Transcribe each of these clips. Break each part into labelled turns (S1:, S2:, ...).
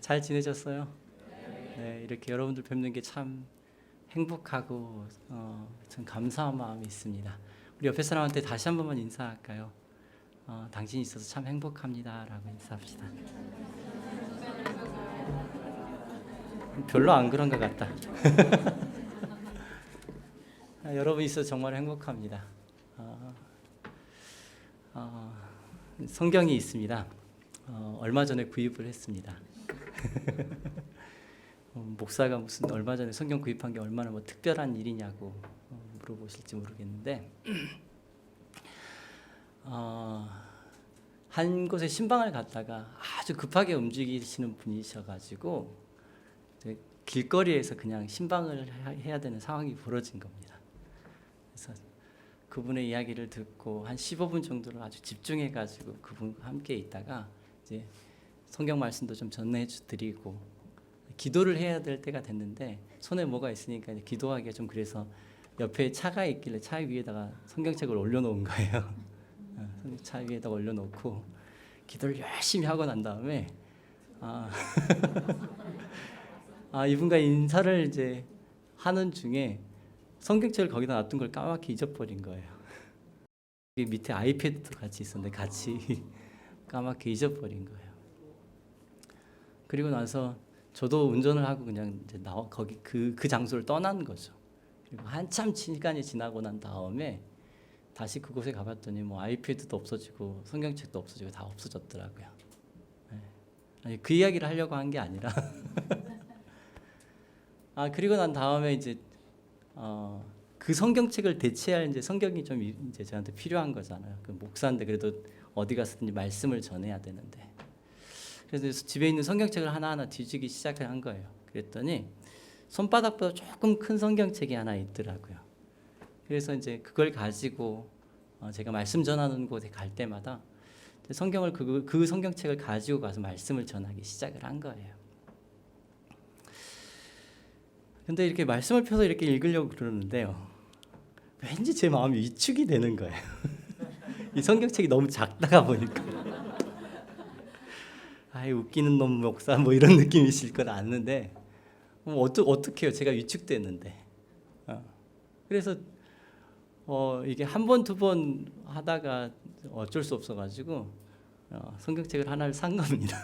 S1: 잘 지내셨어요? 네, 이렇게 여러분들 뵙는 게 참 행복하고 참 감사한 마음이 있습니다. 우리 옆에 사람한테 다시 한 번만 인사할까요? 당신이 있어서 참 행복합니다라고 인사합시다. 별로 안 그런 것 같다. 여러분 있어서 정말 행복합니다. 성경이 있습니다. 얼마 전에 구입을 했습니다. 목사가 무슨 얼마 전에 성경 구입한 게 얼마나 뭐 특별한 일이냐고 물어보실지 모르겠는데 한 곳에 신방을 갔다가 아주 급하게 움직이시는 분이셔가지고 길거리에서 그냥 신방을 해야 되는 상황이 벌어진 겁니다. 그래서 그분의 이야기를 듣고 한 15분 정도를 아주 집중해가지고 그분과 함께 있다가 이제 성경 말씀도 좀 전해드리고 기도를 해야 될 때가 됐는데 손에 뭐가 있으니까 기도하기가 좀 그래서 옆에 차가 있길래 차 위에다가 성경책을 올려놓은 거예요. 차 위에다가 올려놓고 기도를 열심히 하고 난 다음에 이분과 인사를 이제 하는 중에 성경책을 거기다 놔둔 걸 까맣게 잊어버린 거예요. 밑에 아이패드도 같이 있었는데 같이 까맣게 잊어버린 거예요. 그리고 나서 저도 운전을 하고 그냥 이제 거기 그 장소를 떠난 거죠. 그리고 한참 시간이 지나고 난 다음에 다시 그곳에 가봤더니 뭐 아이패드도 없어지고 성경책도 없어지고 다 없어졌더라고요. 네. 아니, 그 이야기를 하려고 한 게 아니라 그리고 난 다음에 이제 그 성경책을 대체할 이제 성경이 좀 이제 저한테 필요한 거잖아요. 그 목사인데 그래도 어디 가서든지 말씀을 전해야 되는데. 그래서 집에 있는 성경책을 하나하나 뒤지기 시작을 한 거예요. 그랬더니 손바닥보다 조금 큰 성경책이 하나 있더라고요. 그래서 이제 그걸 가지고 제가 말씀 전하는 곳에 갈 때마다 성경을 그 성경책을 가지고 가서 말씀을 전하기 시작을 한 거예요. 근데 이렇게 말씀을 펴서 이렇게 읽으려고 그러는데요. 왠지 제 마음이 위축이 되는 거예요. 이 성경책이 너무 작다가 보니까. 웃기는 놈 목사 뭐 이런 느낌이실 건 아는데 어떡해요. 제가 위축됐는데. 그래서 이게 한 번, 두 번 하다가 어쩔 수 없어가지고 성경책을 하나를 산 겁니다.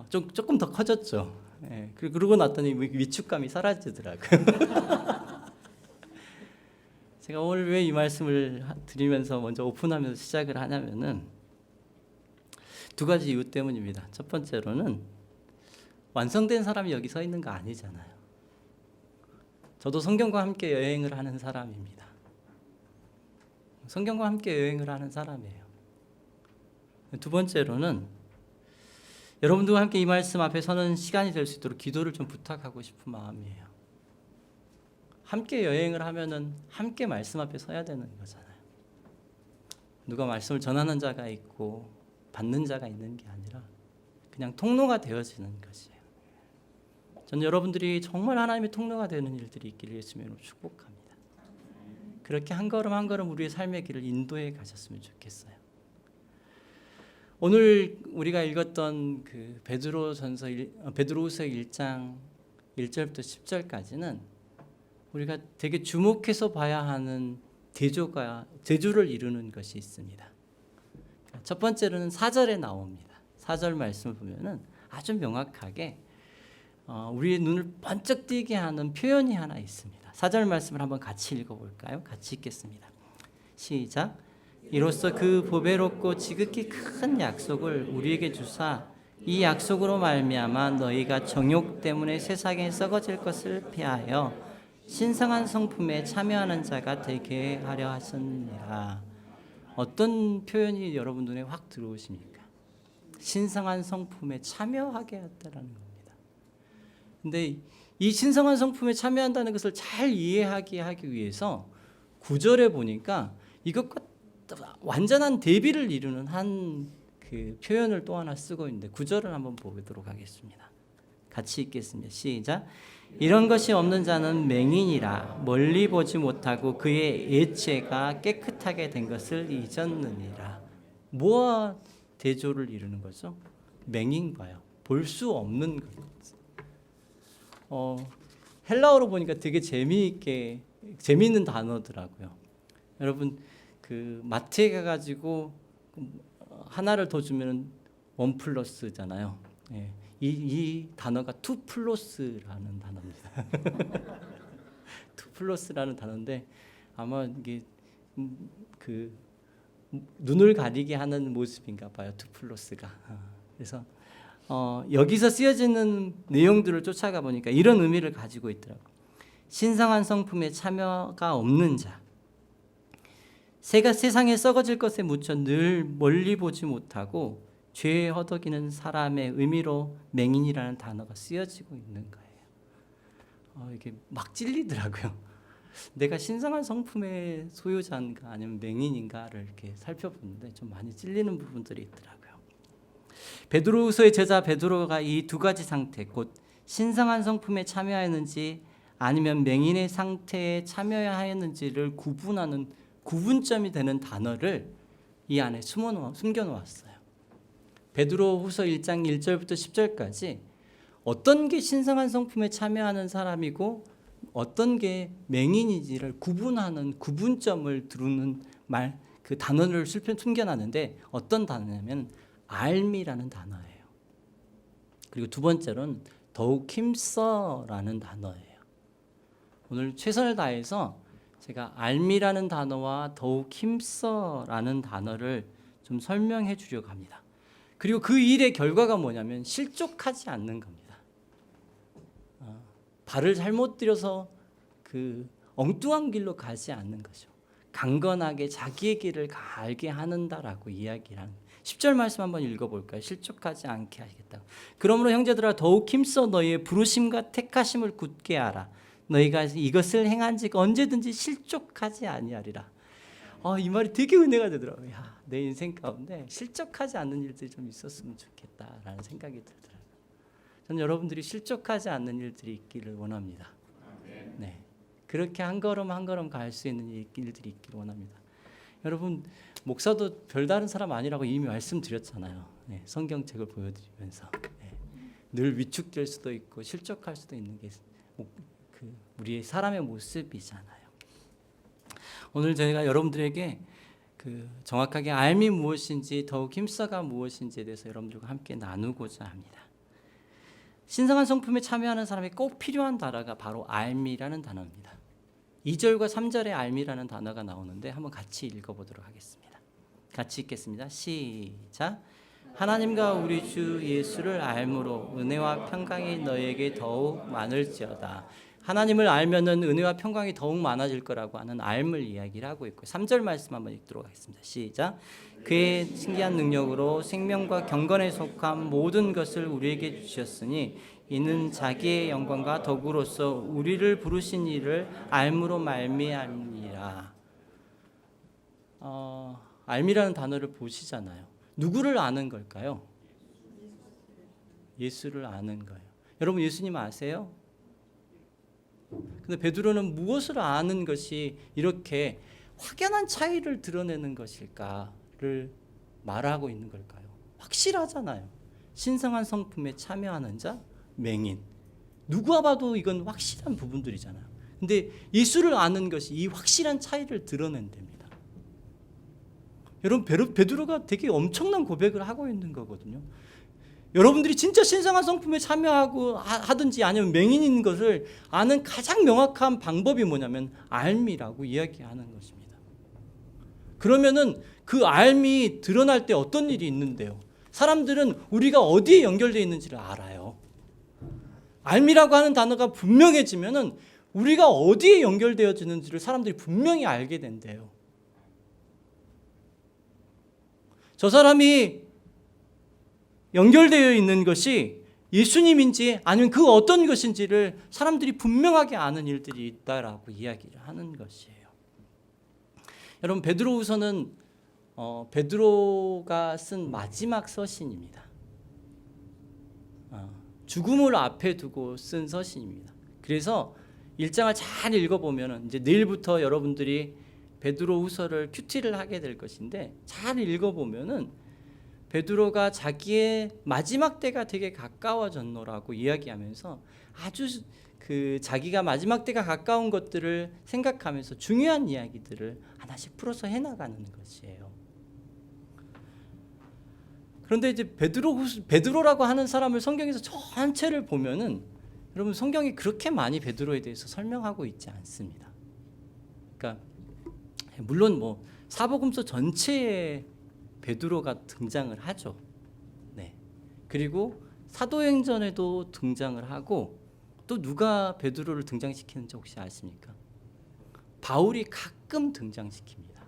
S1: 조금 더 커졌죠. 예, 그러고 났더니 위축감이 사라지더라고요. 제가 오늘 왜 이 말씀을 드리면서 먼저 오픈하면서 시작을 하냐면은 두 가지 이유 때문입니다. 첫 번째로는 완성된 사람이 여기 서 있는 거 아니잖아요. 저도 성경과 함께 여행을 하는 사람입니다. 성경과 함께 여행을 하는 사람이에요. 두 번째로는 여러분들과 함께 이 말씀 앞에 서는 시간이 될 수 있도록 기도를 좀 부탁하고 싶은 마음이에요. 함께 여행을 하면은 함께 말씀 앞에 서야 되는 거잖아요. 누가 말씀을 전하는 자가 있고 받는 자가 있는 게 아니라 그냥 통로가 되어지는 것이에요. 저는 여러분들이 정말 하나님의 통로가 되는 일들이 있기를 예수님으로 축복합니다. 그렇게 한 걸음 한 걸음 우리의 삶의 길을 인도해 가셨으면 좋겠어요. 오늘 우리가 읽었던 그 베드로후서 1장 1절부터 10절까지는 우리가 되게 주목해서 봐야 하는 대조를 이루는 것이 있습니다. 첫 번째로는 4절에 나옵니다. 4절 말씀을 보면은 아주 명확하게 우리의 눈을 번쩍 띄게 하는 표현이 하나 있습니다. 4절 말씀을 한번 같이 읽어볼까요? 같이 읽겠습니다. 시작. 이로써 그 보배롭고 지극히 큰 약속을 우리에게 주사 이 약속으로 말미암아 너희가 정욕 때문에 세상에 썩어질 것을 피하여 신성한 성품에 참여하는 자가 되게 하려 하셨느니라. 어떤 표현이 여러분 눈에 확 들어오십니까? 신성한 성품에 참여하게 했다라는 겁니다. 근데 이 신성한 성품에 참여한다는 것을 잘 이해하게 하기 위해서 9절에 보니까 이것과 완전한 대비를 이루는 한 그 표현을 또 하나 쓰고 있는데 9절을 한번 보도록 하겠습니다. 같이 읽겠습니다. 시작. 이런 것이 없는 자는 맹인이라 멀리 보지 못하고 그의 예체가 깨끗하게 된 것을 잊었느니라. 뭐와 대조를 이루는 거죠. 맹인과요. 볼 수 없는 것. 헬라어로 보니까 되게 재미있는 단어더라고요. 여러분 그 마트에 가가지고 하나를 더 주면 1 플러스잖아요. 예, 이 단어가 2 플러스라는 단어입니다. 2 플러스라는 단어인데 아마 이게 그 눈을 가리게 하는 모습인가 봐요. 2 플러스가. 그래서 여기서 쓰여지는 내용들을 쫓아가 보니까 이런 의미를 가지고 있더라고요. 신성한 성품에 참여가 없는 자, 새가 세상에 썩어질 것에 묻혀 늘 멀리 보지 못하고 죄에 허덕이는 사람의 의미로 맹인이라는 단어가 쓰여지고 있는 거예요. 이게 막 찔리더라고요. 내가 신성한 성품의 소유자인가 아니면 맹인인가를 이렇게 살펴보는데 좀 많이 찔리는 부분들이 있더라고요. 베드로후서의 제자 베드로가 이 두 가지 상태, 곧 신성한 성품에 참여하였는지 아니면 맹인의 상태에 참여하였는지를 구분하는 구분점이 되는 단어를 이 안에 숨겨놓았어요. 베드로후서 1장 1절부터 10절까지 어떤 게 신성한 성품에 참여하는 사람이고 어떤 게 맹인인지를 구분하는 구분점을 두르는 그 단어를 숨겨놨는데 어떤 단어냐면 알미라는 단어예요. 그리고 두 번째로는 더욱 힘써라는 단어예요. 오늘 최선을 다해서 제가 알미라는 단어와 더욱 힘써라는 단어를 좀 설명해 주려고 합니다. 그리고 그 일의 결과가 뭐냐면 실족하지 않는 겁니다. 발을 잘못 들여서 그 엉뚱한 길로 가지 않는 거죠. 강건하게 자기의 길을 알게 하는다라고 이야기를 하는 10절 말씀 한번 읽어볼까요? 실족하지 않게 하겠다고. 그러므로 형제들아 더욱 힘써 너희의 부르심과 택하심을 굳게 하라. 너희가 이것을 행한즉 언제든지 실족하지 아니하리라. 이 말이 되게 은혜가 되더라고요. 내 인생 가운데 실족하지 않는 일들이 좀 있었으면 좋겠다라는 생각이 들더라고요. 저는 여러분들이 실족하지 않는 일들이 있기를 원합니다. 네, 그렇게 한 걸음 한 걸음 갈 수 있는 일들이 있기를 원합니다. 여러분 목사도 별다른 사람 아니라고 이미 말씀드렸잖아요. 네, 성경책을 보여드리면서 늘 위축될 수도 있고 실족할 수도 있는 게 우리의 사람의 모습이잖아요. 오늘 저희가 여러분들에게 정확하게 알미 무엇인지 더욱 힘써가 무엇인지에 대해서 여러분들과 함께 나누고자 합니다. 신성한 성품에 참여하는 사람이 꼭 필요한 단어가 바로 알미라는 단어입니다. 2절과 3절에 알미라는 단어가 나오는데 한번 같이 읽어보도록 하겠습니다. 같이 읽겠습니다. 시작. 하나님과 우리 주 예수를 알므로 은혜와 평강이 너에게 더욱 많을지어다. 하나님을 알면은 은혜와 평강이 더욱 많아질 거라고 하는 알을 이야기를 하고 있고 3절 말씀 한번 읽도록 하겠습니다. 시작. 그의 신기한 능력으로 생명과 경건에 속한 모든 것을 우리에게 주셨으니 이는 자기의 영광과 덕으로서 우리를 부르신 이를 알므로 말미암니라. 알미라는 단어를 보시잖아요. 누구를 아는 걸까요? 예수를 아는 거예요. 여러분 예수님 아세요? 근데 베드로는 무엇을 아는 것이 이렇게 확연한 차이를 드러내는 것일까를 말하고 있는 걸까요? 확실하잖아요. 신성한 성품에 참여하는 자, 맹인. 누구와 봐도 이건 확실한 부분들이잖아요. 근데 예수를 아는 것이 이 확실한 차이를 드러낸답니다. 여러분 베드로가 되게 엄청난 고백을 하고 있는 거거든요. 여러분들이 진짜 신성한 성품에 참여하고 하든지 아니면 맹인인 것을 아는 가장 명확한 방법이 뭐냐면 알미라고 이야기하는 것입니다. 그러면은 그 알미 드러날 때 어떤 일이 있는데요? 사람들은 우리가 어디에 연결되어 있는지를 알아요. 알미라고 하는 단어가 분명해지면은 우리가 어디에 연결되어지는지를 사람들이 분명히 알게 된대요. 저 사람이 연결되어 있는 것이 예수님인지 아니면 그 어떤 것인지를 사람들이 분명하게 아는 일들이 있다라고 이야기를 하는 것이에요. 여러분 베드로후서는 베드로가 쓴 마지막 서신입니다. 죽음을 앞에 두고 쓴 서신입니다. 그래서 1장을 잘 읽어보면 이제 내일부터 여러분들이 베드로후서를 큐티를 하게 될 것인데 잘 읽어보면은 베드로가 자기의 마지막 때가 되게 가까워졌노라고 이야기하면서 아주 그 자기가 마지막 때가 가까운 것들을 생각하면서 중요한 이야기들을 하나씩 풀어서 해나가는 것이에요. 그런데 이제 베드로라고 하는 사람을 성경에서 전체를 보면은 여러분 성경이 그렇게 많이 베드로에 대해서 설명하고 있지 않습니다. 그러니까 물론 뭐 사복음서 전체에 베드로가 등장을 하죠. 네. 그리고 사도행전에도 등장을 하고 또 누가 베드로를 등장시키는지 혹시 아십니까? 바울이 가끔 등장시킵니다.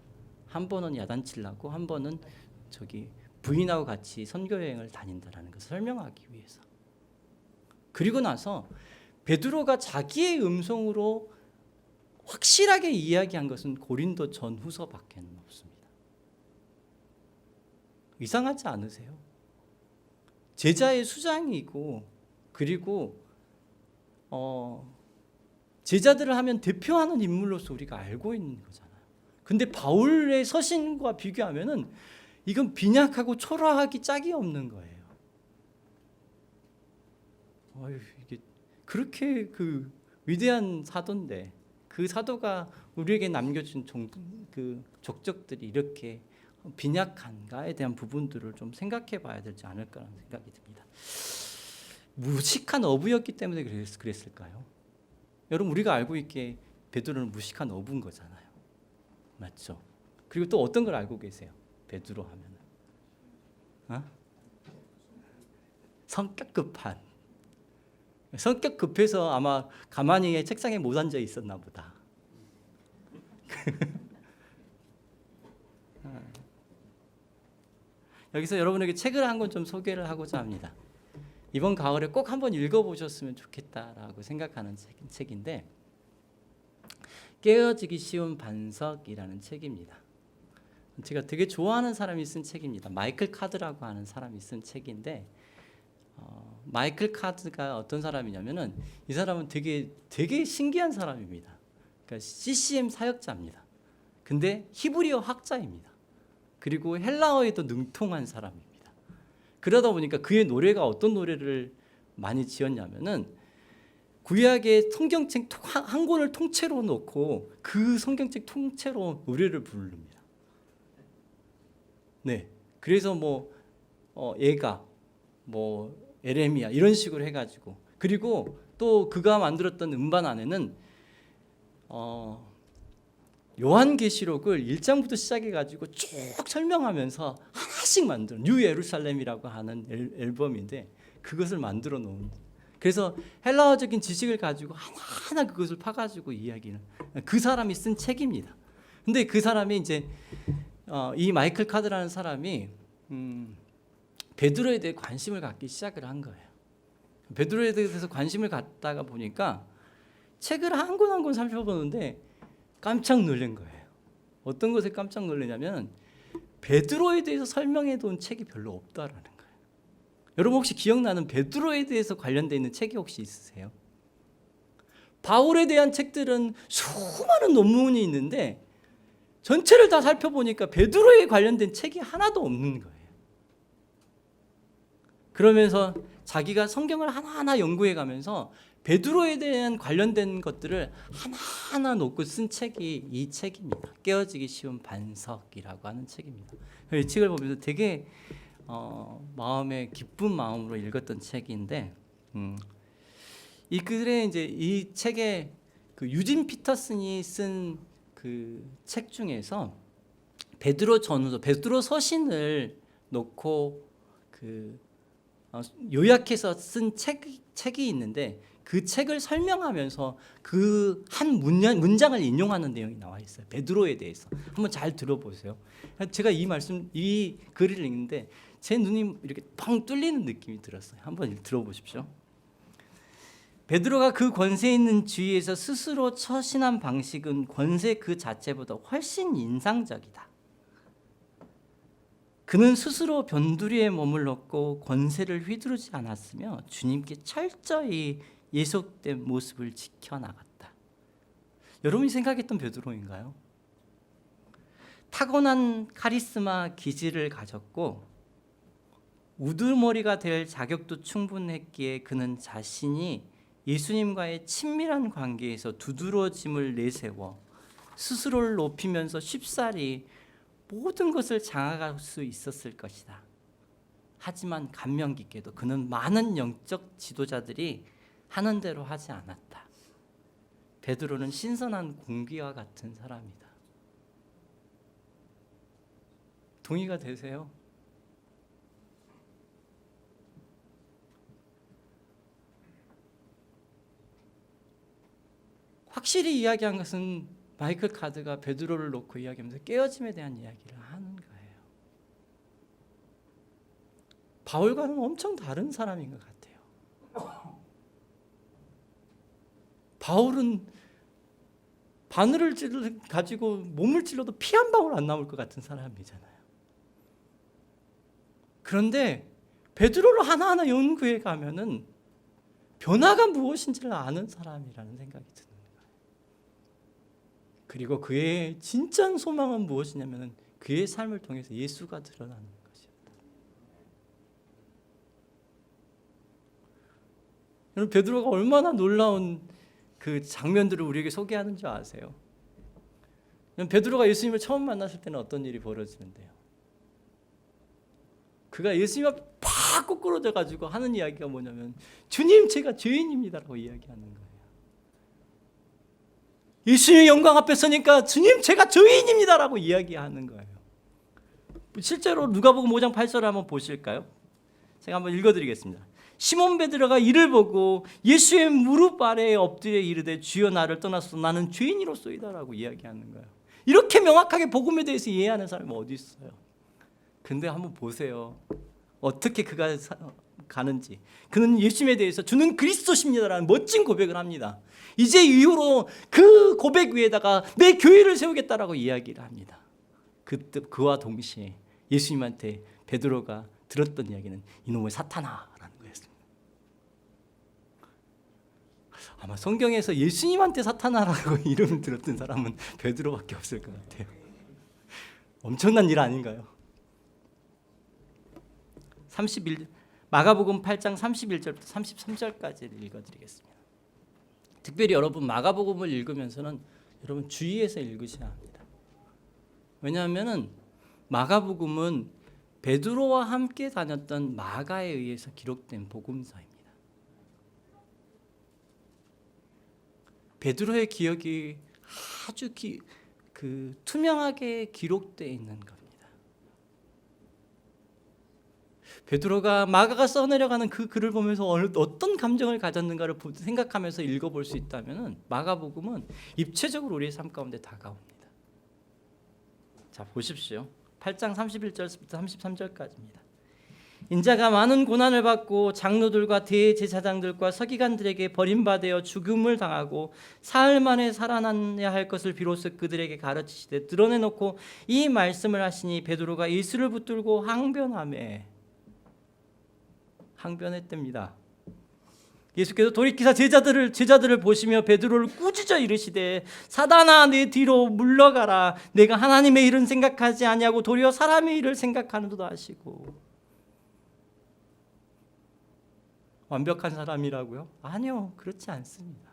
S1: 한 번은 야단칠 나고 한 번은 저기 부인하고 같이 선교 여행을 다닌다라는 것을 설명하기 위해서. 그리고 나서 베드로가 자기의 음성으로 확실하게 이야기한 것은 고린도 전후서밖에 없습니다. 이상하지 않으세요? 제자의 수장이고 그리고 제자들을 하면 대표하는 인물로서 우리가 알고 있는 거잖아요. 근데 바울의 서신과 비교하면은 이건 빈약하고 초라하기 짝이 없는 거예요. 이게 그렇게 그 위대한 사도인데 그 사도가 우리에게 남겨준 그 족적들이 이렇게 빈약한가에 대한 부분들을 좀 생각해 봐야 되지 않을까라는 생각이 듭니다. 무식한 어부였기 때문에 그랬을까요? 여러분 우리가 알고 있기에 베드로는 무식한 어부인 거잖아요. 맞죠? 그리고 또 어떤 걸 알고 계세요? 베드로 하면은 성격 급한. 성격 급해서 아마 가만히 책상에 못 앉아 있었나 보다. 여기서 여러분에게 책을 한 권 좀 소개를 하고자 합니다. 이번 가을에 꼭 한번 읽어보셨으면 좋겠다라고 생각하는 책인데 깨어지기 쉬운 반석이라는 책입니다. 제가 되게 좋아하는 사람이 쓴 책입니다. 마이클 카드라고 하는 사람이 쓴 책인데 마이클 카드가 어떤 사람이냐면은 이 사람은 되게 신기한 사람입니다. 그러니까 CCM 사역자입니다. 근데 히브리어 학자입니다. 그리고 헬라어에도 능통한 사람입니다. 그러다 보니까 그의 노래가 어떤 노래를 많이 지었냐면은 구약의 성경책 한 권을 통째로 놓고 그 성경책 통째로 노래를 부릅니다. 네, 그래서 예가 에레미야 이런 식으로 해가지고 그리고 또 그가 만들었던 음반 안에는 요한계시록을 1장부터 시작해가지고 쭉 설명하면서 하나씩 만든 뉴 예루살렘이라고 하는 앨범인데 그것을 만들어 놓은. 그래서 헬라어적인 지식을 가지고 하나하나 그것을 파가지고 이야기는 그 사람이 쓴 책입니다. 근데 그 사람이 이제 이 마이클 카드라는 사람이 베드로에 대해 관심을 갖기 시작을 한 거예요. 베드로에 대해서 관심을 갖다가 보니까 책을 한 권 한 권 살펴보는데 깜짝 놀란 거예요. 어떤 것에 깜짝 놀라냐면 베드로에 대해서 설명해 둔 책이 별로 없다라는 거예요. 여러분 혹시 기억나는 베드로에 대해서 관련되어 있는 책이 혹시 있으세요? 바울에 대한 책들은 수많은 논문이 있는데 전체를 다 살펴보니까 베드로에 관련된 책이 하나도 없는 거예요. 그러면서 자기가 성경을 하나하나 연구해 가면서 베드로에 대한 관련된 것들을 하나하나 놓고 쓴 책이 이 책입니다. 깨어지기 쉬운 반석이라고 하는 책입니다. 이 책을 보면서 되게 마음에 기쁜 마음으로 읽었던 책인데 이 글에 이제 이 책에 그 유진 피터슨이 쓴 그 책 중에서 베드로 전후서, 베드로 서신을 놓고 그 요약해서 쓴 책이 있는데 그 책을 설명하면서 그 한 문장을 인용하는 내용이 나와 있어요. 베드로에 대해서 한번 잘 들어보세요. 제가 이 글을 읽는데 제 눈이 이렇게 펑 뚫리는 느낌이 들었어요. 한번 들어보십시오. 베드로가 그 권세 있는 주위에서 스스로 처신한 방식은 권세 그 자체보다 훨씬 인상적이다. 그는 스스로 변두리에 머물렀고 권세를 휘두르지 않았으며 주님께 철저히 예속된 모습을 지켜나갔다. 여러분이 생각했던 베드로인가요? 타고난 카리스마 기질을 가졌고 우두머리가 될 자격도 충분했기에 그는 자신이 예수님과의 친밀한 관계에서 두드러짐을 내세워 스스로를 높이면서 쉽사리 모든 것을 장악할 수 있었을 것이다. 하지만 감명 깊게도 그는 많은 영적 지도자들이 하는 대로 하지 않았다. 베드로는 신선한 공기와 같은 사람이다. 동의가 되세요? 확실히 이야기한 것은 마이클 카드가 베드로를 놓고 이야기하면서 깨어짐에 대한 이야기를 하는 거예요. 바울과는 엄청 다른 사람인 것 같아요. 바울은 바늘을 가지고 몸을 찔러도 피 한 방울 안 나올 것 같은 사람이잖아요. 그런데 베드로를 하나하나 연구해 가면은 변화가 무엇인지를 아는 사람이라는 생각이 드는 거예요. 그리고 그의 진짜 소망은 무엇이냐면 그의 삶을 통해서 예수가 드러나는 것이었다. 여러분, 베드로가 얼마나 놀라운 그 장면들을 우리에게 소개하는 줄 아세요? 베드로가 예수님을 처음 만났을 때는 어떤 일이 벌어지는데요? 그가 예수님 앞에 팍 꼬꾸러져 가지고 하는 이야기가 뭐냐면 주님, 제가 죄인입니다라고 이야기하는 거예요. 예수님의 영광 앞에 서니까 주님, 제가 죄인입니다라고 이야기하는 거예요. 실제로 누가복음 5장 8절을 한번 보실까요? 제가 한번 읽어드리겠습니다. 시몬 베드로가 이를 보고 예수의 무릎 아래에 엎드려 이르되 주여, 나를 떠나서 나는 죄인이로소이다라고 이야기하는 거예요. 이렇게 명확하게 복음에 대해서 이해하는 사람이 어디 있어요? 근데 한번 보세요. 어떻게 그가 가는지. 그는 예수님에 대해서 주는 그리스도십니다라는 멋진 고백을 합니다. 이제 이후로 그 고백 위에다가 내 교회를 세우겠다라고 이야기를 합니다. 그와 동시에 예수님한테 베드로가 들었던 이야기는 이놈의 사탄아라는 거였습니다. 아마 성경에서 예수님한테 사탄아라고 이름을 들었던 사람은 베드로밖에 없을 것 같아요. 엄청난 일 아닌가요? 마가복음 8장 31절부터 33절까지를 읽어드리겠습니다. 특별히 여러분 마가복음을 읽으면서는 여러분 주의해서 읽으셔야 합니다. 왜냐하면 마가복음은 베드로와 함께 다녔던 마가에 의해서 기록된 복음서입니다. 베드로의 기억이 아주 투명하게 기록되어 있는 겁니다. 베드로가 마가가 써내려가는 그 글을 보면서 어떤 감정을 가졌는가를 생각하면서 읽어볼 수 있다면 마가복음은 입체적으로 우리의 삶 가운데 다가옵니다. 자, 보십시오. 8장 31절부터 33절까지입니다. 인자가 많은 고난을 받고 장로들과 대제사장들과 서기관들에게 버림받아 죽음을 당하고 사흘 만에 살아나야 할 것을 비로소 그들에게 가르치시되 드러내놓고 이 말씀을 하시니 베드로가 예수를 붙들고 항변했답니다. 예수께서 돌이키사 제자들을 보시며 베드로를 꾸짖어 이르시되 사단아, 내 뒤로 물러가라. 내가 하나님의 일은 생각하지 아니하고 도리어 사람의 일을 생각하는도다 하시고. 완벽한 사람이라고요? 아니요, 그렇지 않습니다.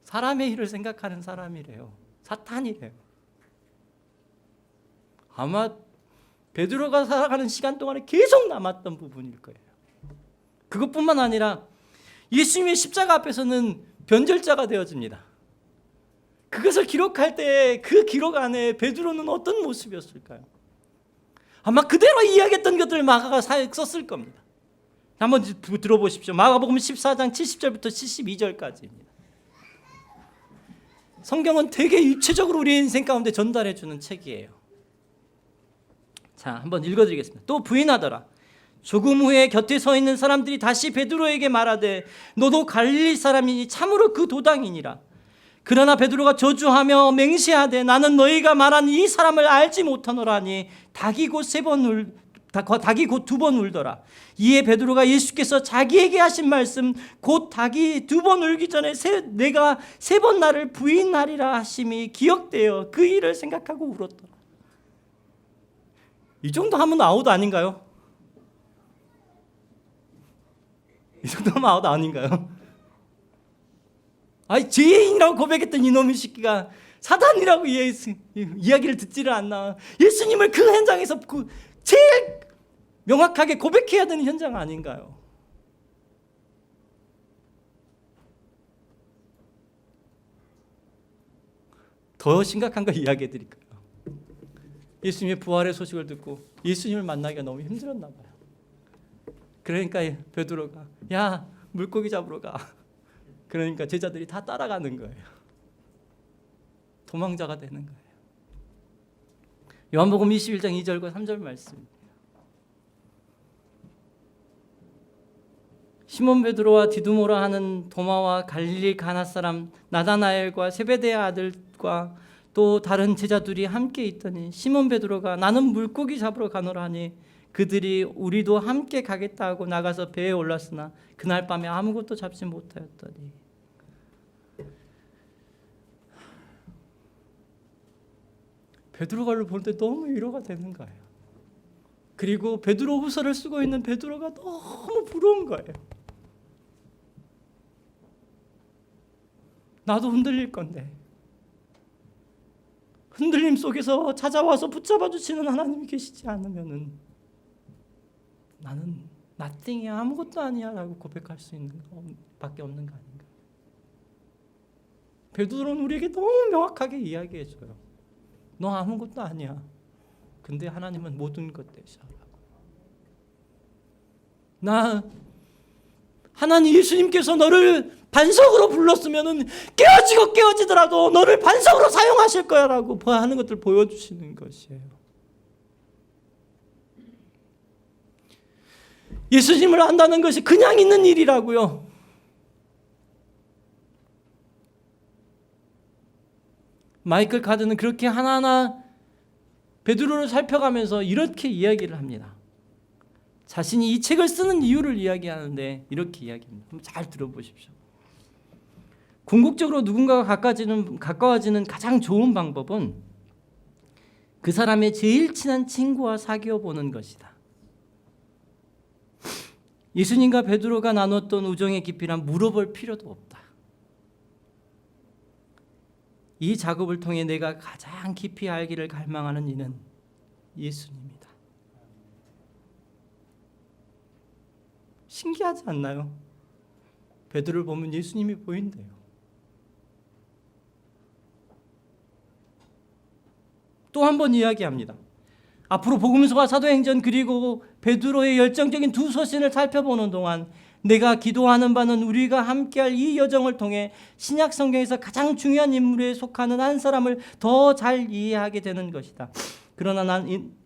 S1: 사람의 일을 생각하는 사람이래요. 사탄이래요. 아마 베드로가 살아가는 시간 동안에 계속 남았던 부분일 거예요. 그것뿐만 아니라 예수님의 십자가 앞에서는 변절자가 되어집니다. 그것을 기록할 때 그 기록 안에 베드로는 어떤 모습이었을까요? 아마 그대로 이야기했던 것들을 마가가 썼을 겁니다. 한번 들어보십시오. 마가복음 14장 70절부터 72절까지입니다. 성경은 되게 입체적으로 우리 인생 가운데 전달해 주는 책이에요. 자, 한번 읽어드리겠습니다. 또 부인하더라. 조금 후에 곁에 서 있는 사람들이 다시 베드로에게 말하되 너도 갈릴리 사람이니 참으로 그 도당이니라. 그러나 베드로가 저주하며 맹세하되 나는 너희가 말한 이 사람을 알지 못하노라니 닭이 곧 두 번 울더라. 이에 베드로가 예수께서 자기에게 하신 말씀 곧 닭이 두 번 울기 전에 내가 세 번 나를 부인하리라 하심이 기억되어 그 일을 생각하고 울었더라. 이 정도 하면 아웃 아닌가요? 이 정도면 아웃 아닌가요? 아니, 죄인이라고 고백했던 이놈의 새끼가 사단이라고 이야기를 듣지를 않나. 예수님을 그 현장에서 제일 명확하게 고백해야 되는 현장 아닌가요? 더 심각한 거 이야기해 드릴까요? 예수님의 부활의 소식을 듣고 예수님을 만나기가 너무 힘들었나 봐요. 그러니까 베드로가 야, 물고기 잡으러 가. 그러니까 제자들이 다 따라가는 거예요. 도망자가 되는 거예요. 요한복음 21장 2절과 3절 말씀. 시몬 베드로와 디두모라 하는 도마와 갈릴리 가나 사람 나다나엘과 세베대의 아들과 또 다른 제자들이 함께 있더니 시몬 베드로가 나는 물고기 잡으러 가노라 하니 그들이 우리도 함께 가겠다 하고 나가서 배에 올랐으나 그날 밤에 아무것도 잡지 못하였더니. 베드로가를 볼 때 너무 위로가 되는 거예요. 그리고 베드로 후서를 쓰고 있는 베드로가 너무 부러운 거예요. 나도 흔들릴 건데 흔들림 속에서 찾아와서 붙잡아 주시는 하나님이 계시지 않으면은 나는 nothing이야, 아무것도 아니야 라고 고백할 수 있는 것밖에 없는 거 아닌가. 베드로는 우리에게 너무 명확하게 이야기해줘요. 너 아무것도 아니야. 근데 하나님은 모든 것 되셔라고. 하나님 예수님께서 너를 반석으로 불렀으면은 깨어지더라도 너를 반석으로 사용하실 거야라고 하는 것들 보여주시는 것이에요. 예수님을 안다는 것이 그냥 있는 일이라고요. 마이클 카드는 그렇게 하나하나 베드로를 살펴가면서 이렇게 이야기를 합니다. 자신이 이 책을 쓰는 이유를 이야기하는데 이렇게 이야기합니다. 한번 잘 들어보십시오. 궁극적으로 누군가가 가까워지는 가장 좋은 방법은 그 사람의 제일 친한 친구와 사귀어 보는 것이다. 예수님과 베드로가 나눴던 우정의 깊이란 물어볼 필요도 없다. 이 작업을 통해 내가 가장 깊이 알기를 갈망하는 이는 예수님이다. 신기하지 않나요? 베드로를 보면 예수님이 보인대요. 또 한 번 이야기합니다. 앞으로 복음서와 사도행전 그리고 베드로의 열정적인 두 서신을 살펴보는 동안 내가 기도하는 바는 우리가 함께할 이 여정을 통해 신약 성경에서 가장 중요한 인물에 속하는 한 사람을 더 잘 이해하게 되는 것이다. 그러나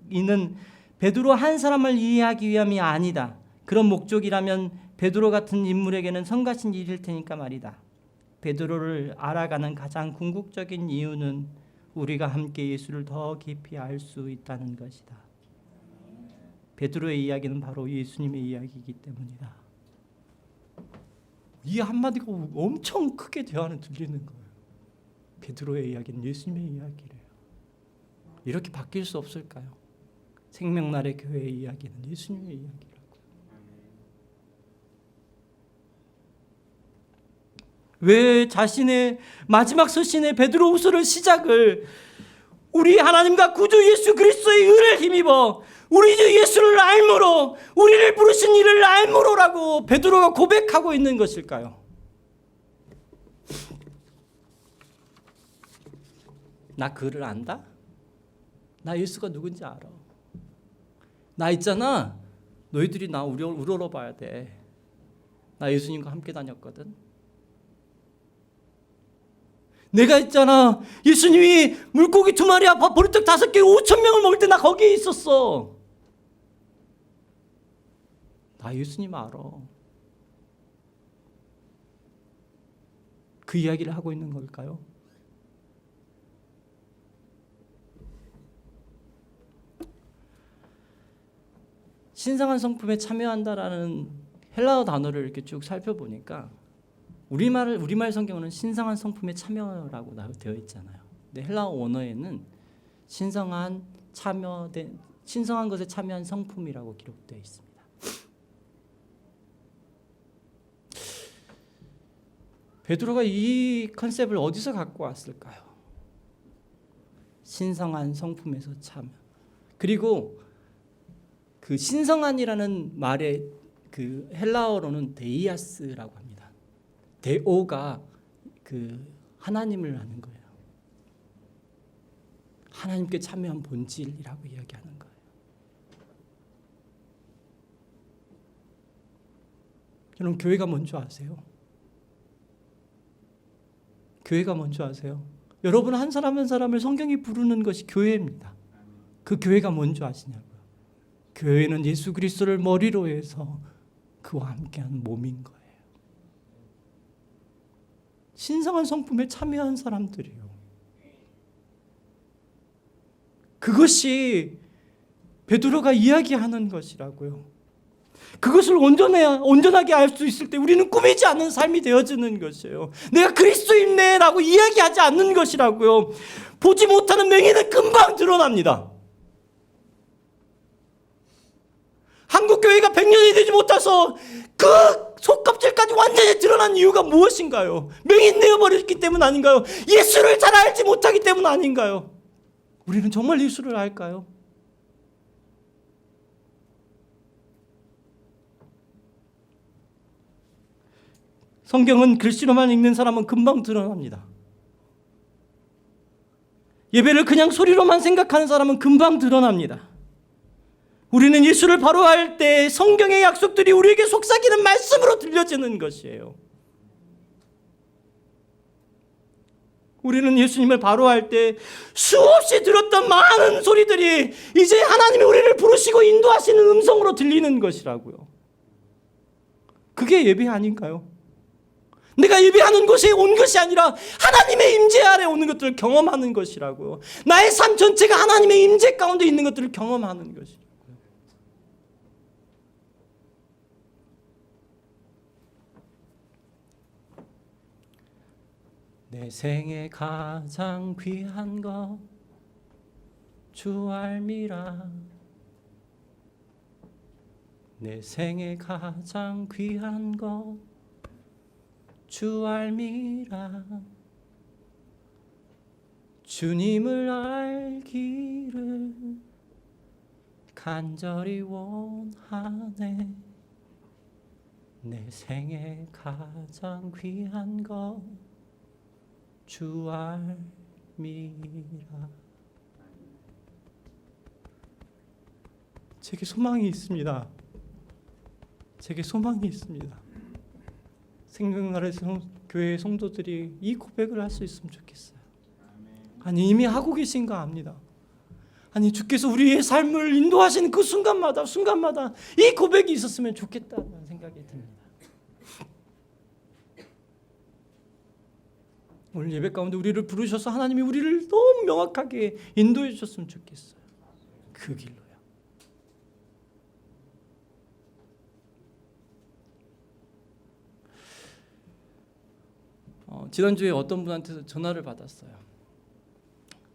S1: 이는 베드로 한 사람을 이해하기 위함이 아니다. 그런 목적이라면 베드로 같은 인물에게는 성가신 일일 테니까 말이다. 베드로를 알아가는 가장 궁극적인 이유는 우리가 함께 예수를 더 깊이 알 수 있다는 것이다. 베드로의 이야기는 바로 예수님의 이야기이기 때문이다. 이 한마디가 엄청 크게 대화는 들리는 거예요. 베드로의 이야기는 예수님의 이야기래요. 이렇게 바뀔 수 없을까요? 생명날의 교회의 이야기는 예수님의 이야기라고. 왜 자신의 마지막 서신의 베드로후서를 시작을 우리 하나님과 구주 예수 그리스도의 은혜를 힘입어 우리 주 예수를 알므로 우리를 부르신 이를 알므로라고 베드로가 고백하고 있는 것일까요? 나 그를 안다? 나 예수가 누군지 알아. 나 있잖아. 너희들이 나 우러러 봐야 돼. 나 예수님과 함께 다녔거든. 내가 있잖아. 예수님이 물고기 2마리 보리떡 5개 5,000명을 먹을 때 나 거기에 있었어. 나 예수님 알아. 그 이야기를 하고 있는 걸까요? 신성한 성품에 참여한다라는 헬라어 단어를 이렇게 쭉 살펴보니까 우리말 성경은 신성한 성품에 참여라고 되어 있잖아요. 근데 헬라어 원어에는 신성한 신성한 것에 참여한 성품이라고 기록되어 있습니다. 베드로가 이 컨셉을 어디서 갖고 왔을까요? 신성한 성품에서 참여. 그리고 그 신성한이라는 말의 그 헬라어로는 데이아스라고 합니다. 데오가 그 하나님을 하는 거예요. 하나님께 참여한 본질이라고 이야기하는 거예요. 여러분, 교회가 뭔지 아세요? 교회가 뭔지 아세요? 여러분 한 사람 한 사람을 성경이 부르는 것이 교회입니다. 그 교회가 뭔지 아시냐고요? 교회는 예수 그리스도를 머리로 해서 그와 함께하는 몸인 거예요. 신성한 성품에 참여한 사람들이요. 그것이 베드로가 이야기하는 것이라고요. 그것을 온전하게 알 수 있을 때 우리는 꾸미지 않는 삶이 되어지는 것이에요. 내가 그리스도인네라고 이야기하지 않는 것이라고요. 보지 못하는 맹인은 금방 드러납니다. 한국 교회가 100년이 되지 못해서 그 속껍질까지 완전히 드러난 이유가 무엇인가요? 맹인 되어버렸기 때문 아닌가요? 예수를 잘 알지 못하기 때문 아닌가요? 우리는 정말 예수를 알까요? 성경은 글씨로만 읽는 사람은 금방 드러납니다. 예배를 그냥 소리로만 생각하는 사람은 금방 드러납니다. 우리는 예수를 바로 알 때 성경의 약속들이 우리에게 속삭이는 말씀으로 들려지는 것이에요. 우리는 예수님을 바로 할 때 수없이 들었던 많은 소리들이 이제 하나님이 우리를 부르시고 인도하시는 음성으로 들리는 것이라고요. 그게 예배 아닌가요? 내가 예배하는 곳에 온 것이 아니라 하나님의 임재 아래 오는 것들을 경험하는 것이라고요. 나의 삶 전체가 하나님의 임재 가운데 있는 것들을 경험하는 것이라고요. 내 생에 가장 귀한 것 주 알미라. 내 생에 가장 귀한 것 주 알미라. 주님을 알기를 간절히 원하네. 내 생에 가장 귀한 것 주 알미라. 제게 소망이 있습니다. 제게 소망이 있습니다. 생명나라의 교회 성도들이 이 고백을 할 수 있으면 좋겠어요. 아니, 이미 하고 계신가 압니다. 아니, 주께서 우리의 삶을 인도하시는 그 순간마다 이 고백이 있었으면 좋겠다는 생각이 듭니다. 오늘 예배 가운데 우리를 부르셔서 하나님이 우리를 너무 명확하게 인도해 주셨으면 좋겠어요. 그 길로요. 지난주에 어떤 분한테서 전화를 받았어요.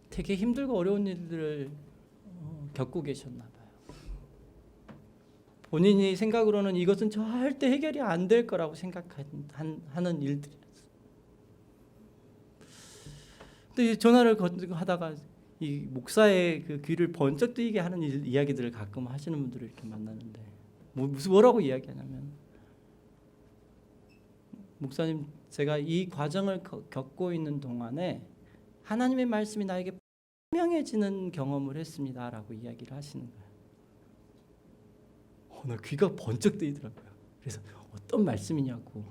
S1: 되게 힘들고 어려운 일들을 겪고 계셨나 봐요. 본인이 생각으로는 이것은 절대 해결이 안 될 거라고 생각하는 일들이었어요. 근데 전화를 하다가 이 목사의 그 귀를 번쩍 뜨이게 하는 이야기들을 가끔 하시는 분들을 이렇게 만나는데 뭐라고 이야기하냐면, 목사님, 제가 이 과정을 겪고 있는 동안에 하나님의 말씀이 나에게 분명해지는 경험을 했습니다라고 이야기를 하시는 거예요. 나 귀가 번쩍 뜨이더라고요. 그래서 어떤 말씀이냐고.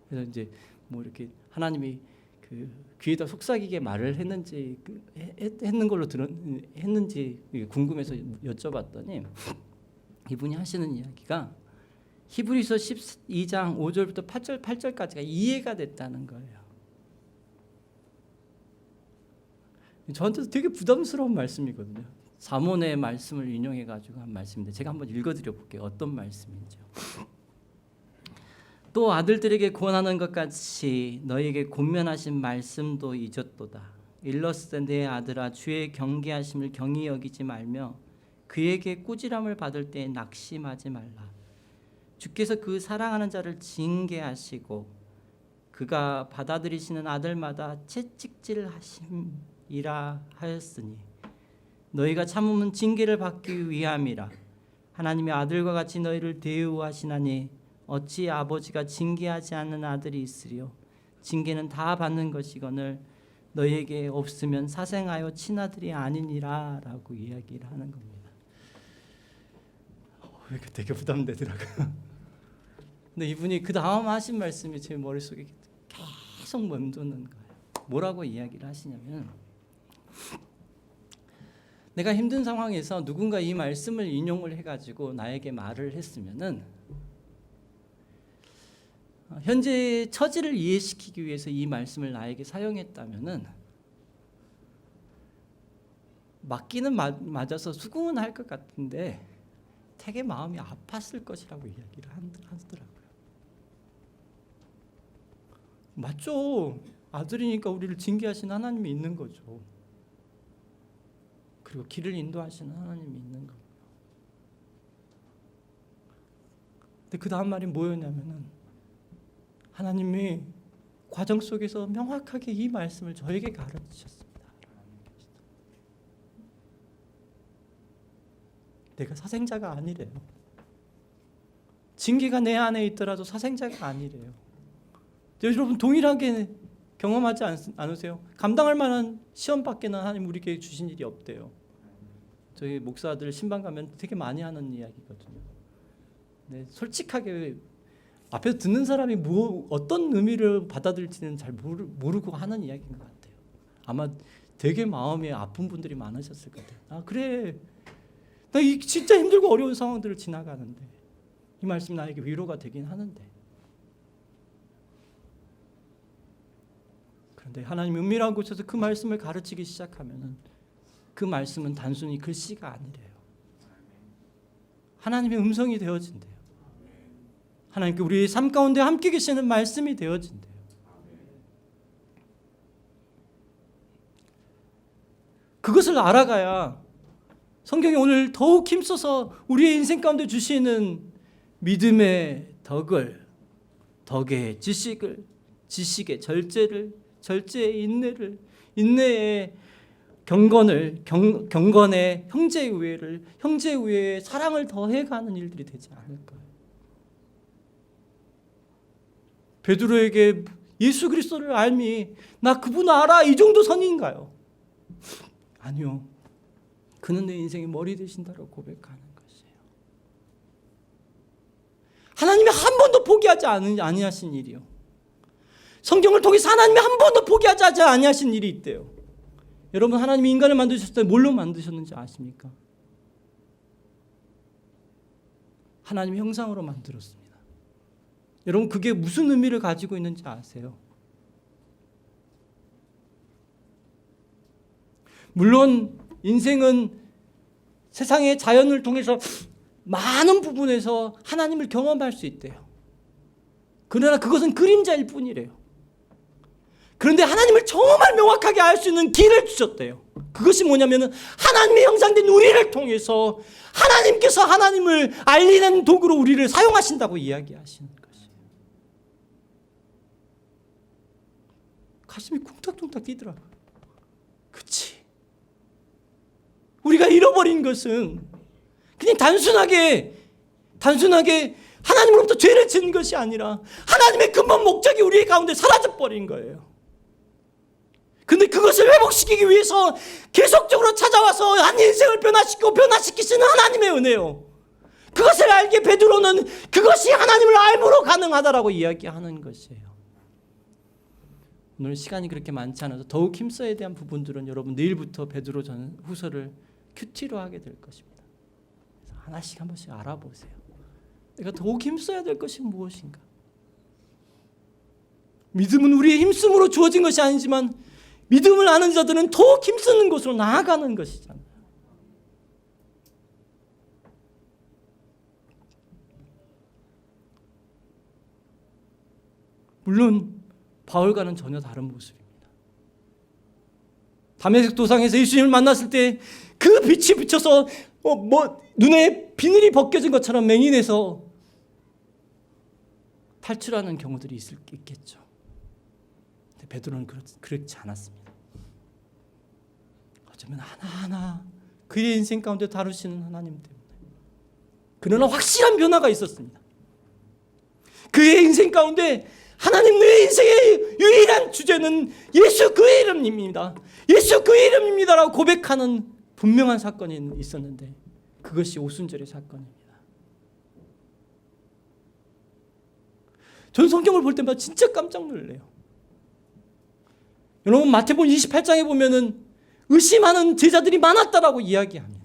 S1: 그래서 이제 뭐 이렇게 하나님이 그 귀에다 속삭이게 말을 했는지 했는지 궁금해서 여쭤봤더니 이분이 하시는 이야기가 히브리서 12장 5절부터 8절까지가 이해가 됐다는 거예요. 저한테도 되게 부담스러운 말씀이거든요. 사몬의 말씀을 인용해가지고 한 말씀인데 제가 한번 읽어드려 볼게요. 어떤 말씀인지요. 또 아들들에게 권하는 것 같이 너희에게 권면하신 말씀도 잊었도다. 일러스되 내 아들아, 주의 경계하심을 경히 여기지 말며 그에게 꾸지람을 받을 때 낙심하지 말라. 주께서 그 사랑하는 자를 징계하시고 그가 받아들이시는 아들마다 채찍질하심이라 하였으니 너희가 참음은 징계를 받기 위함이라. 하나님의 아들과 같이 너희를 대우하시나니 어찌 아버지가 징계하지 않는 아들이 있으리요. 징계는 다 받는 것이거늘 너희에게 없으면 사생하여 친아들이 아니니라 라고 이야기를 하는 겁니다. 이거 되게 부담되더라고요. 근데 이분이 그 다음 하신 말씀이 제 머릿속에 계속 맴도는 거예요. 뭐라고 이야기를 하시냐면, 내가 힘든 상황에서 누군가 이 말씀을 인용을 해가지고 나에게 말을 했으면은, 현재의 처지를 이해시키기 위해서 이 말씀을 나에게 사용했다면은 맞기는 맞아서 수긍은 할 것 같은데 되게 마음이 아팠을 것이라고 이야기를 하더라고요. 맞죠. 아들이니까 우리를 징계하신 하나님이 있는 거죠. 그리고 길을 인도하시는 하나님이 있는 거예요. 근데 그 다음 말이 뭐였냐면은, 하나님이 과정 속에서 명확하게 이 말씀을 저에게 가르치셨습니다. 내가 사생자가 아니래요. 징계가 내 안에 있더라도 사생자가 아니래요. 여러분 동일하게 경험하지 않으세요? 감당할 만한 시험밖에는 하나님 우리에게 주신 일이 없대요. 저희 목사들 신방 가면 되게 많이 하는 이야기거든요. 네, 솔직하게 앞에서 듣는 사람이 어떤 의미를 받아들일지는 잘 모르고 하는 이야기인 것 같아요. 아마 되게 마음이 아픈 분들이 많으셨을 것 같아요. 아 그래, 나 진짜 힘들고 어려운 상황들을 지나가는데 이 말씀 나에게 위로가 되긴 하는데, 그런데 하나님이 은밀한 곳에서 그 말씀을 가르치기 시작하면은 그 말씀은 단순히 글씨가 아니래요. 하나님의 음성이 되어진대요. 하나님께 우리의 삶 가운데 함께 계시는 말씀이 되어진대요. 그것을 알아가야 성경이 오늘 더욱 힘써서 우리의 인생 가운데 주시는 믿음의 덕의 지식의 절제의 인내의 경건의 형제의 우애의 사랑을 더해가는 일들이 되지 않을까요? 베드로에게 예수 그리스도를 알미, 나 그분 알아, 이 정도 선인가요? 아니요. 그는 내 인생의 머리 되신다고 고백하는 것이에요. 하나님이 한 번도 포기하지 아니하신 일이요. 성경을 통해서 하나님이 한 번도 포기하지 아니하신 일이 있대요. 여러분, 하나님이 인간을 만드셨을 때 뭘로 만드셨는지 아십니까? 하나님의 형상으로 만들었습니다. 여러분, 그게 무슨 의미를 가지고 있는지 아세요? 물론 인생은 세상의 자연을 통해서 많은 부분에서 하나님을 경험할 수 있대요. 그러나 그것은 그림자일 뿐이래요. 그런데 하나님을 정말 명확하게 알 수 있는 길을 주셨대요. 그것이 뭐냐면은 하나님의 형상된 우리를 통해서 하나님께서 하나님을 알리는 도구로 우리를 사용하신다고 이야기하시는 것이에요. 가슴이 쿵탁쿵탁 뛰더라고요. 그치? 우리가 잃어버린 것은 그냥 단순하게 하나님으로부터 죄를 짓는 것이 아니라 하나님의 근본 목적이 우리 가운데 사라져버린 거예요. 근데 그것을 회복시키기 위해서 계속적으로 찾아와서 한 인생을 변화시키시는 하나님의 은혜요. 그것을 알기에 베드로는 그것이 하나님을 알므로 가능하다라고 이야기하는 것이에요. 오늘 시간이 그렇게 많지 않아서 더욱 힘써야 대한 부분들은 여러분 내일부터 베드로 후서를 큐티로 하게 될 것입니다. 그래서 하나씩 한 번씩 알아보세요. 내가 더욱 힘써야 될 것이 무엇인가? 믿음은 우리의 힘쓰므로 주어진 것이 아니지만 믿음을 아는 자들은 더욱 힘쓰는 곳으로 나아가는 것이잖아요. 물론 바울과는 전혀 다른 모습입니다. 다메섹 도상에서 예수님을 만났을 때 그 빛이 비쳐서 눈에 비늘이 벗겨진 것처럼 맹인해서 탈출하는 경우들이 있겠죠. 근데 베드로는 그렇지 않았습니다. 어쩌면 하나하나 그의 인생 가운데 다루시는 하나님 때문에 그러나 확실한 변화가 있었습니다. 그의 인생 가운데 하나님 내 인생의 유일한 주제는 예수 그의 이름입니다. 예수 그의 이름입니다라고 고백하는 분명한 사건이 있었는데 그것이 오순절의 사건입니다. 저는 성경을 볼 때마다 진짜 깜짝 놀래요. 여러분 마태복음 28장에 보면은 의심하는 제자들이 많았다라고 이야기합니다.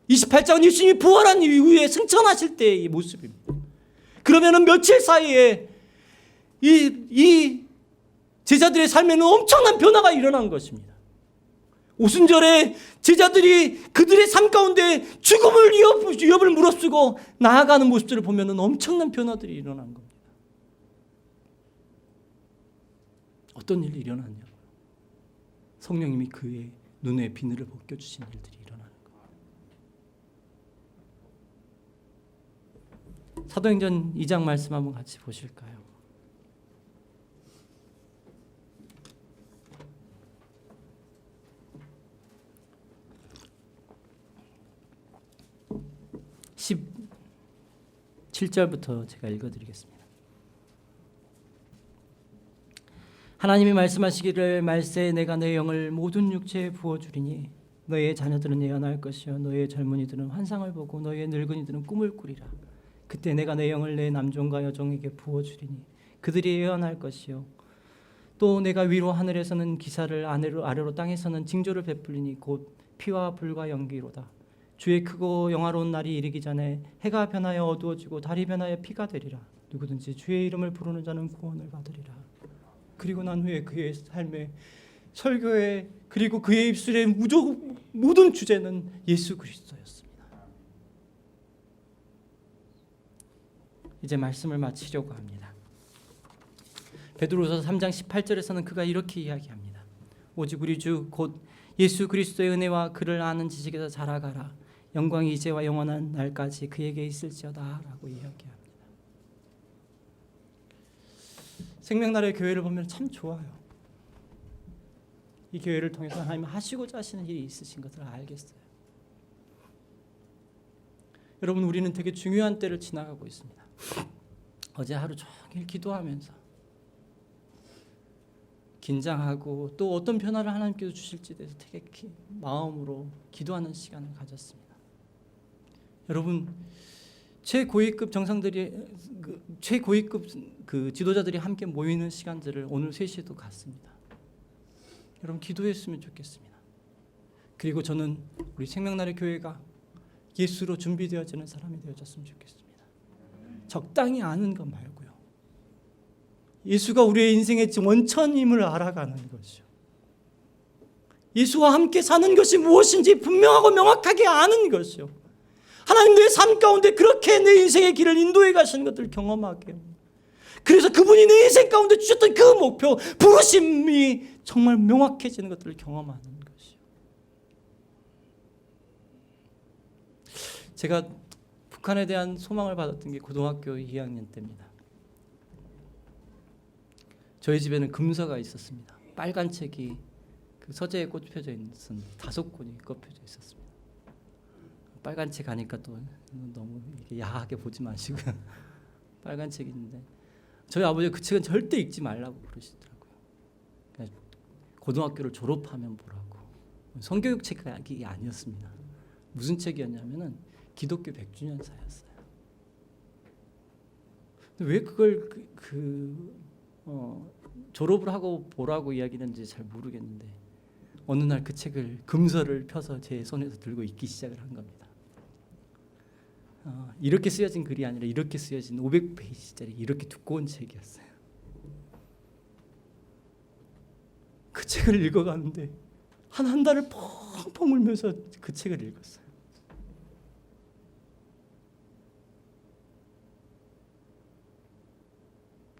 S1: 28장은 예수님이 부활한 이후에 승천하실 때의 모습입니다. 그러면은 며칠 사이에 이 제자들의 삶에는 엄청난 변화가 일어난 것입니다. 오순절에 제자들이 그들의 삶 가운데 죽음을 위협을 무릅쓰고 나아가는 모습들을 보면은 엄청난 변화들이 일어난 겁니다. 어떤 일이 일어났냐고요? 성령님이 그의 눈에 비늘을 벗겨주신 일들이 일어나는 거예요. 사도행전 2장 말씀 한번 같이 보실까요? 십 7절부터 제가 읽어드리겠습니다. 하나님이 말씀하시기를 말세에 내가 내 영을 모든 육체에 부어주리니 너희의 자녀들은 예언할 것이요 너희의 젊은이들은 환상을 보고 너희의 늙은이들은 꿈을 꾸리라. 그때 내가 내 영을 내 남종과 여종에게 부어주리니 그들이 예언할 것이요 또 내가 위로 하늘에서는 기사를 아래로 땅에서는 징조를 베풀리니 곧 피와 불과 연기로다. 주의 크고 영화로운 날이 이르기 전에 해가 변하여 어두워지고 달이 변하여 피가 되리라. 누구든지 주의 이름을 부르는 자는 구원을 받으리라. 그리고 난 후에 그의 삶의 설교에 그리고 그의 입술의 모든 주제는 예수 그리스도였습니다. 이제 말씀을 마치려고 합니다. 베드로서 3장 18절에서는 그가 이렇게 이야기합니다. 오직 우리 주 곧 예수 그리스도의 은혜와 그를 아는 지식에서 자라가라. 영광이 이제와 영원한 날까지 그에게 있을지어다 라고 이야기합니다. 생명나라의 교회를 보면 참 좋아요. 이 교회를 통해서 하나님 하시고자 하시는 일이 있으신 것을 알겠어요. 여러분 우리는 되게 중요한 때를 지나가고 있습니다. 어제 하루 종일 기도하면서 긴장하고 또 어떤 변화를 하나님께서 주실지에 대해서 되게 마음으로 기도하는 시간을 가졌습니다. 여러분 최고위급 정상들이 최고위급 그 지도자들이 함께 모이는 시간들을 오늘 3시에도 갔습니다. 여러분 기도했으면 좋겠습니다. 그리고 저는 우리 생명나라의 교회가 예수로 준비되어지는 사람이 되어졌으면 좋겠습니다. 적당히 아는 것 말고요. 예수가 우리의 인생의 원천임을 알아가는 것이요. 예수와 함께 사는 것이 무엇인지 분명하고 명확하게 아는 것이요. 하나님 내 삶 가운데 그렇게 내 인생의 길을 인도해 가시는 것들을 경험하게 합니다. 그래서 그분이 내 인생 가운데 주셨던 그 목표, 부르심이 정말 명확해지는 것들을 경험하는 것이요. 제가 북한에 대한 소망을 받았던 게 고등학교 2학년 때입니다. 저희 집에는 금서가 있었습니다. 빨간 책이 그 서재에 꽂혀져 있었는데 5권이 꽂혀져 있었습니다. 빨간 책 하니까 또 너무 야하게 보지 마시고 빨간 책이 있는데 저희 아버지가 그 책은 절대 읽지 말라고 그러시더라고요. 고등학교를 졸업하면 보라고. 성교육 책이 아니었습니다. 무슨 책이었냐면은 기독교 100주년사였어요. 근데 왜 그걸 졸업을 하고 보라고 이야기했는지 잘 모르겠는데 어느 날 그 책을 금서를 펴서 제 손에서 들고 읽기 시작을 한 겁니다. 이렇게 쓰여진 글이 아니라 이렇게 쓰여진 500페이지짜리 이렇게 두꺼운 책이었어요. 그 책을 읽어가는데 한 달을 펑펑 울면서 그 책을 읽었어요.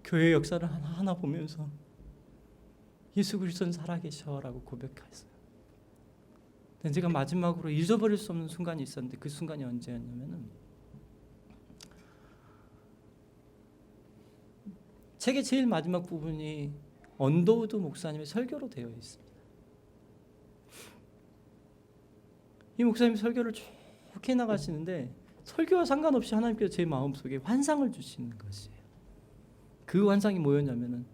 S1: 교회 역사를 하나하나 보면서 예수 그리스도는 살아계셔라고 고백했어요. 근데 제가 마지막으로 잊어버릴 수 없는 순간이 있었는데 그 순간이 언제였냐면은 책의 제일 마지막 부분이 언더우드 목사님의 설교로 되어 있습니다. 이 목사님 설교를 쭉 해나가시는데 설교와 상관없이 하나님께서 제 마음속에 환상을 주시는 것이에요. 그 환상이 뭐였냐면은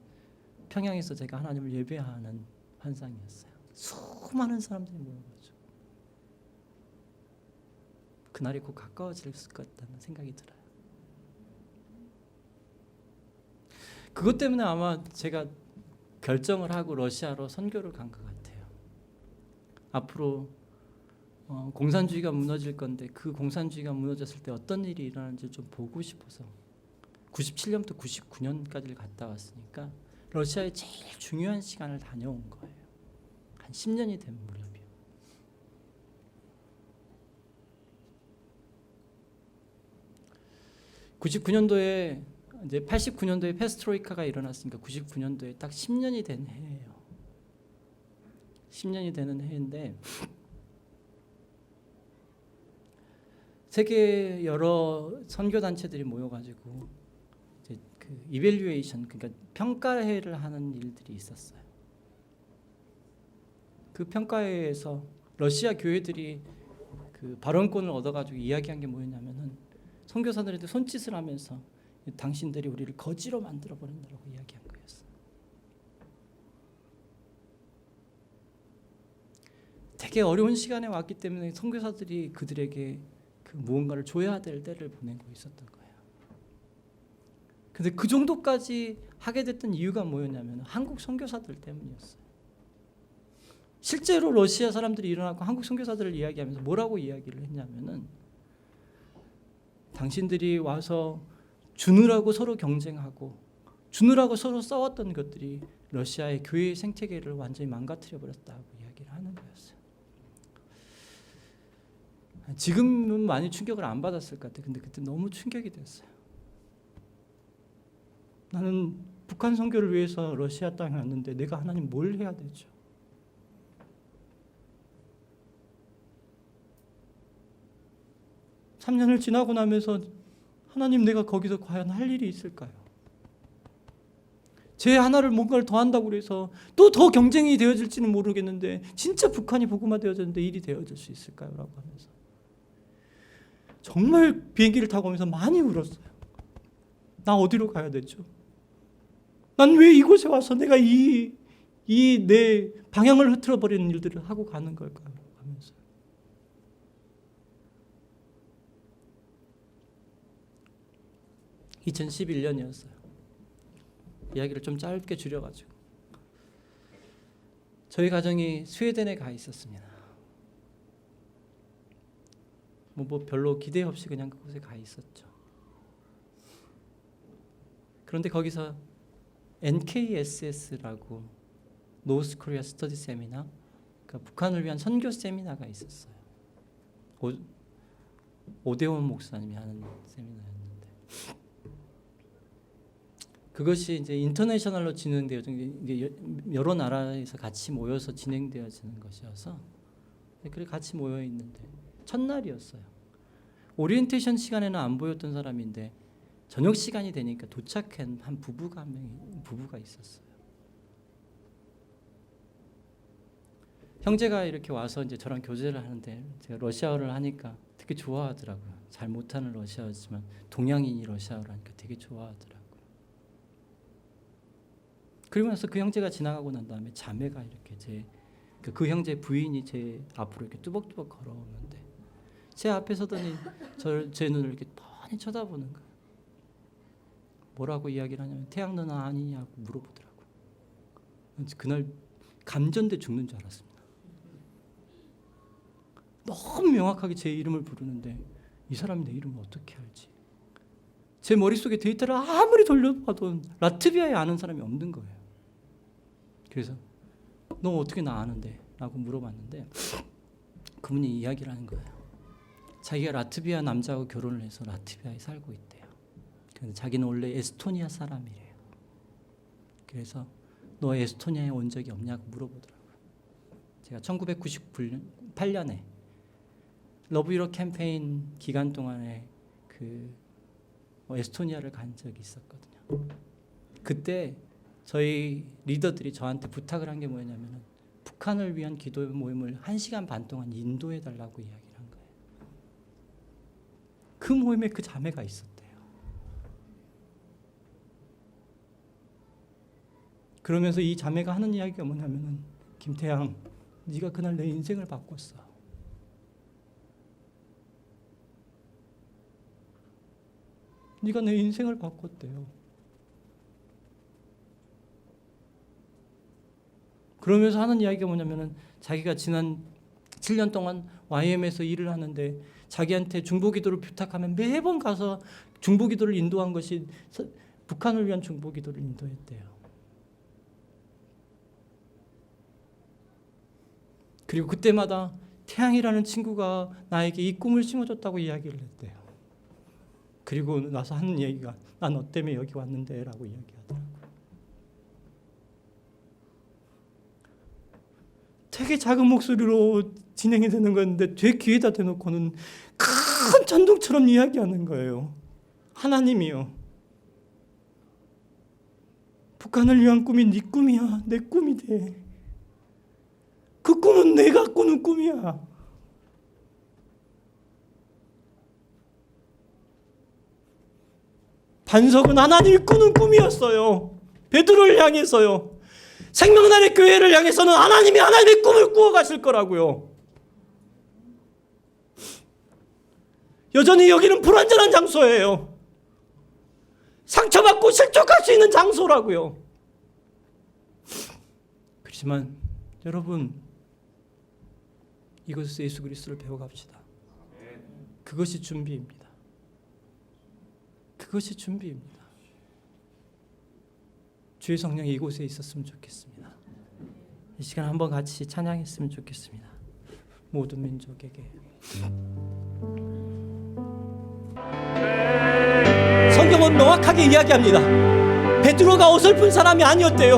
S1: 평양에서 제가 하나님을 예배하는 환상이었어요. 수많은 사람들이 모여가지고 그날이 곧 가까워질 것 같다는 생각이 들어요. 그것 때문에 아마 제가 결정을 하고 러시아로 선교를 간 것 같아요. 앞으로 공산주의가 무너질 건데 그 공산주의가 무너졌을 때 어떤 일이 일어나는지 좀 보고 싶어서 97년부터 99년까지를 갔다 왔으니까 러시아의 제일 중요한 시간을 다녀온 거예요. 한 10년이 된 무렵이요. (99년도에) 이제 89년도에 페스트로이카가 일어났으니까 99년도에 딱 10년이 된 해예요. 10년이 되는 해인데 세계 여러 선교 단체들이 모여가지고 이제 그 이밸류에이션, 그러니까 평가회를 하는 일들이 있었어요. 그 평가회에서 러시아 교회들이 그 발언권을 얻어가지고 이야기한 게 뭐였냐면은 선교사들한테 손짓을 하면서 당신들이 우리를 거지로 만들어 버린다고 이야기한 거였어요. 되게 어려운 시간에 왔기 때문에 선교사들이 그들에게 그 무언가를 줘야 될 때를 보내고 있었던 거예요. 근데 그 정도까지 하게 됐던 이유가 뭐였냐면 한국 선교사들 때문이었어요. 실제로 러시아 사람들이 일어나고 한국 선교사들을 이야기하면서 뭐라고 이야기를 했냐면은 당신들이 와서 주느라고 서로 경쟁하고 주느라고 서로 싸웠던 것들이 러시아의 교회의 생태계를 완전히 망가뜨려 버렸다고 이야기를 하는 거였어요. 지금은 많이 충격을 안 받았을 것 같아요. 근데 그때 너무 충격이 됐어요. 나는 북한 선교를 위해서 러시아 땅에 왔는데 내가 하나님 뭘 해야 되죠? (3년을) 지나고 나면서 하나님, 내가 거기서 과연 할 일이 있을까요? 제 하나를 뭔가를 더 한다고 해서 또 더 경쟁이 되어질지는 모르겠는데 진짜 북한이 복음화되어졌는데 일이 되어질 수 있을까요? 라고 하면서 정말 비행기를 타고 오면서 많이 울었어요. 나 어디로 가야 되죠? 난 왜 이곳에 와서 내가 이 내 방향을 흐트러버리는 일들을 하고 가는 걸까요? 하면서 2011년이었어요. 이야기를 좀 짧게 줄여가지고 저희 가정이 스웨덴에 가 있었습니다. 뭐 별로 기대 없이 그냥 그곳에 가 있었죠. 그런데 거기서 NKSS라고 노스 코리아 스터디 세미나, 그러니까 북한을 위한 선교 세미나가 있었어요. 오대원 목사님이 하는 세미나였는데 그것이 이제 인터내셔널로 진행되어 이제 여러 나라에서 같이 모여서 진행되어지는 것이어서 그래 같이 모여 있는데 첫날이었어요. 오리엔테이션 시간에는 안 보였던 사람인데 저녁 시간이 되니까 도착한 한 부부가 있었어요. 형제가 이렇게 와서 이제 저랑 교제를 하는데 제가 러시아어를 하니까 되게 좋아하더라고요. 잘 못하는 러시아어지만 동양인이 러시아어를 하니까 되게 좋아하더라고요. 그리고 나서 그 형제가 지나가고 난 다음에 자매가 이렇게 그 형제 부인이 제 앞으로 이렇게 뚜벅뚜벅 걸어오는데 제 앞에 서더니 제 눈을 이렇게 뻔히 쳐다보는 거예요. 뭐라고 이야기를 하냐면 태양 누나 아니냐고 물어보더라고요. 그날 감전돼 죽는 줄 알았습니다. 너무 명확하게 제 이름을 부르는데 이 사람이 내 이름을 어떻게 알지? 제 머릿속에 데이터를 아무리 돌려봐도 라트비아에 아는 사람이 없는 거예요. 그래서 너 어떻게 나 아는데? 라고 물어봤는데 그분이 이야기를 하는 거예요. 자기가 라트비아 남자하고 결혼을 해서 라트비아에 살고 있대요. 그런데 자기는 원래 에스토니아 사람이래요. 그래서 너 에스토니아에 온 적이 없냐고 물어보더라고요. 제가 1998년에 러브 유럽 캠페인 기간 동안에 에스토니아를 간 적이 있었거든요. 그때 저희 리더들이 저한테 부탁을 한 게 뭐였냐면 북한을 위한 기도 모임을 1시간 반 동안 인도해 달라고 이야기를 한 거예요. 그 모임에 그 자매가 있었대요. 그러면서 이 자매가 하는 이야기가 뭐냐면은 김태양, 네가 그날 내 인생을 바꿨어. 네가 내 인생을 바꿨대요. 그러면서 하는 이야기가 뭐냐면은 자기가 지난 7년 동안 YM에서 일을 하는데 자기한테 중보기도를 부탁하면 매번 가서 중보기도를 인도한 것이 북한을 위한 중보기도를 인도했대요. 그리고 그때마다 태양이라는 친구가 나에게 이 꿈을 심어줬다고 이야기를 했대요. 그리고 나서 하는 얘기가 난 너 때문에 여기 왔는데 라고 이야기하더라고요. 되게 작은 목소리로 진행이 되는 건데 제 귀에다 대놓고는 큰 전동처럼 이야기하는 거예요. 하나님이요. 북한을 위한 꿈이 네 꿈이야. 내 꿈이 돼. 그 꿈은 내가 꾸는 꿈이야. 반석은 하나님이 꾸는 꿈이었어요. 베드로를 향해서요. 생명날의 교회를 향해서는 하나님이 하나님의 꿈을 꾸어가실 거라고요. 여전히 여기는 불완전한 장소예요. 상처받고 실족할 수 있는 장소라고요. 그렇지만 여러분, 이곳에서 예수 그리스도를 배워갑시다. 그것이 준비입니다. 그것이 준비입니다. 주의 성령이 이곳에 있었으면 좋겠습니다. 이 시간 한번 같이 찬양했으면 좋겠습니다. 모든 민족에게. 성경은 명확하게 이야기합니다. 베드로가 어설픈 사람이 아니었대요.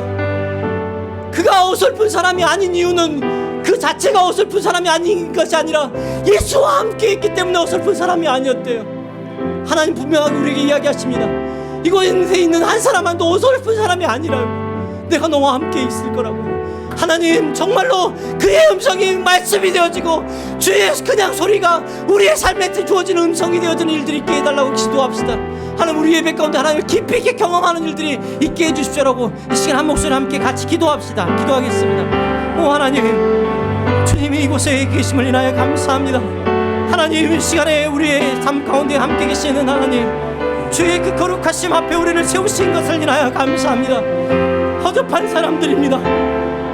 S1: 그가 어설픈 사람이 아닌 이유는 그 자체가 어설픈 사람이 아닌 것이 아니라 예수와 함께 있기 때문에 어설픈 사람이 아니었대요. 하나님 분명하게 우리에게 이야기하십니다. 이곳에 있는 한 사람만도 어설픈 사람이 아니라요. 내가 너와 함께 있을 거라고. 하나님 정말로 그의 음성이 말씀이 되어지고 주의 그냥 소리가 우리의 삶에 주어지는 음성이 되어지는 일들이 있게 해달라고 기도합시다. 하나님 우리 예배 가운데 하나님을 깊이 있게 경험하는 일들이 있게 해주십시오라고 이 시간 한 목소리 함께 같이 기도합시다. 기도하겠습니다. 오 하나님, 주님이 이곳에 계심을 인하여 감사합니다. 하나님 이 시간에 우리의 삶 가운데 함께 계시는 하나님, 주의 그 거룩하심 앞에 우리를 세우신 것을 인하여 감사합니다. 허접한 사람들입니다.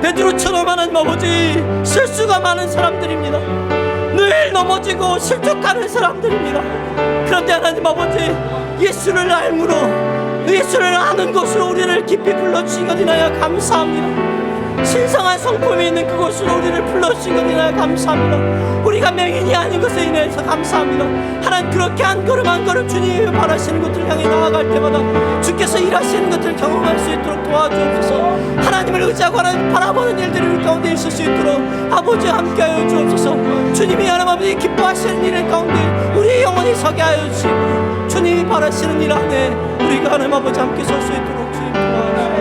S1: 베드로처럼 하나님 아버지 실수가 많은 사람들입니다. 늘 넘어지고 실족하는 사람들입니다. 그런데 하나님 아버지 예수를 알므로 예수를 아는 것으로 우리를 깊이 불러주신 것 인하여 감사합니다. 신성한 성품이 있는 그곳으로 우리를 불러주신 것 인하여 감사합니다. 우리가 맹인이 아닌 것에 인해서 감사합니다. 하나님 그렇게 한 걸음 한 걸음 주님이 바라시는 것들을 향해 나아갈 때마다 주께서 일하시는 것들을 경험할 수 있도록 도와주옵소서. 하나님을 의지하고 하나님 바라보는 일들이 우리 가운데 있을 수 있도록 아버지 함께하여 주옵소서. 주님이 하나님 아버지 기뻐하시는 일 가운데 우리 영혼이 서게 하여 주시고 주님이 바라시는 일 안에 우리가 하나님 아버지 함께 설 수 있도록 주님 도와주옵소서.